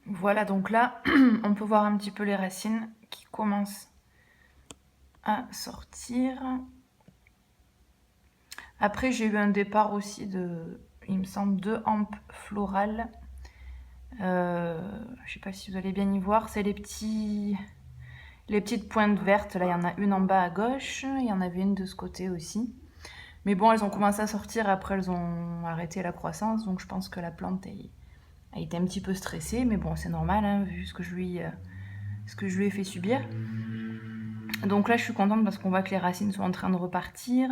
Voilà, donc là, on peut voir un petit peu les racines qui commencent à sortir. Après, j'ai eu un départ aussi de, il me semble, 2 hampes florales. Je sais pas si vous allez bien y voir, c'est les petites pointes vertes. Là, il y en a une en bas à gauche, il y en avait une de ce côté aussi. Mais bon, elles ont commencé à sortir, après elles ont arrêté la croissance, donc je pense que la plante a été un petit peu stressée, mais bon, c'est normal, hein, vu ce que je lui ai fait subir. Donc là, je suis contente parce qu'on voit que les racines sont en train de repartir.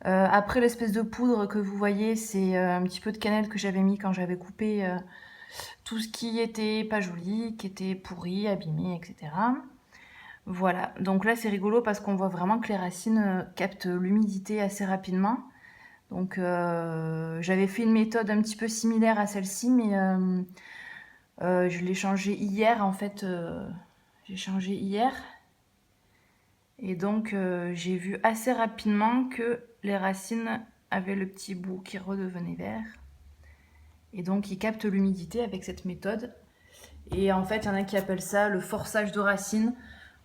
Après, l'espèce de poudre que vous voyez, c'est un petit peu de cannelle que j'avais mis quand j'avais coupé tout ce qui était pas joli, qui était pourri, abîmé, etc. Voilà, donc là c'est rigolo parce qu'on voit vraiment que les racines captent l'humidité assez rapidement. Donc j'avais fait une méthode un petit peu similaire à celle-ci, mais je l'ai changée hier en fait. J'ai changé hier. Et donc j'ai vu assez rapidement que les racines avaient le petit bout qui redevenait vert. Et donc ils captent l'humidité avec cette méthode. Et en fait, il y en a qui appellent ça le forçage de racines.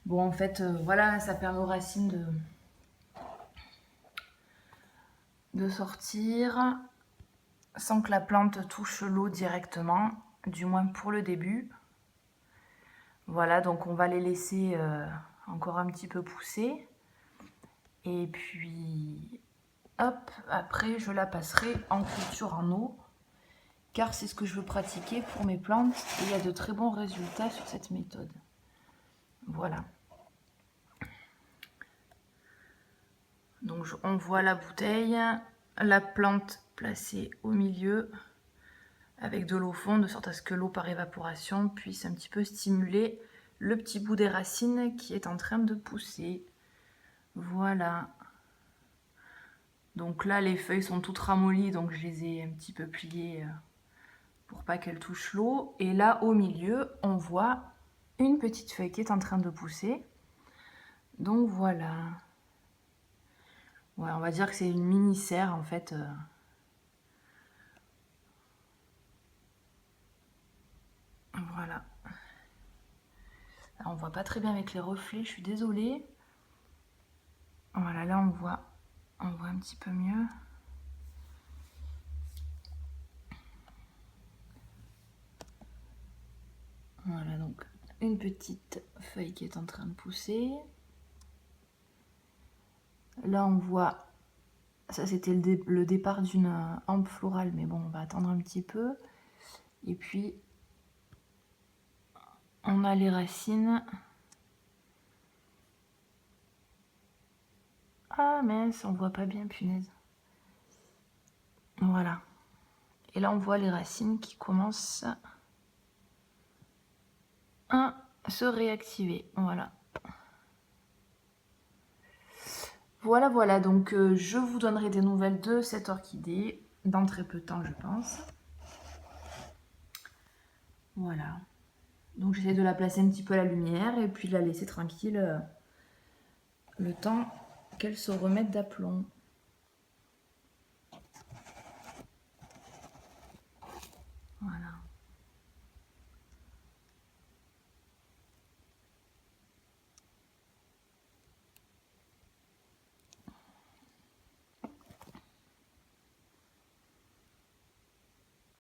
Bon, en fait, voilà, ça permet aux racines de sortir sans que la plante touche l'eau directement, du moins pour le début. Voilà, donc on va les laisser encore un petit peu pousser. Et puis, hop, après je la passerai en culture en eau, car c'est ce que je veux pratiquer pour mes plantes et il y a de très bons résultats sur cette méthode. Voilà. Donc on voit la bouteille, la plante placée au milieu avec de l'eau fond, de sorte à ce que l'eau par évaporation puisse un petit peu stimuler le petit bout des racines qui est en train de pousser. Voilà. Donc là, les feuilles sont toutes ramollies, donc je les ai un petit peu pliées pour pas qu'elles touchent l'eau. Et là, au milieu, on voit une petite feuille qui est en train de pousser. Donc voilà. Ouais, on va dire que c'est une mini serre en fait. Voilà. Alors, on voit pas très bien avec les reflets, je suis désolée. Voilà, là on voit un petit peu mieux. Voilà, donc une petite feuille qui est en train de pousser. Là on voit, ça c'était le départ d'une hampe florale, mais bon, on va attendre un petit peu. Et puis on a les racines. Ah mince, on voit pas bien, punaise. Voilà. Et là on voit les racines qui commencent à se réactiver. Voilà. Voilà, donc je vous donnerai des nouvelles de cette orchidée dans très peu de temps, je pense. Voilà. Donc j'essaie de la placer un petit peu à la lumière et puis de la laisser tranquille le temps qu'elle se remette d'aplomb.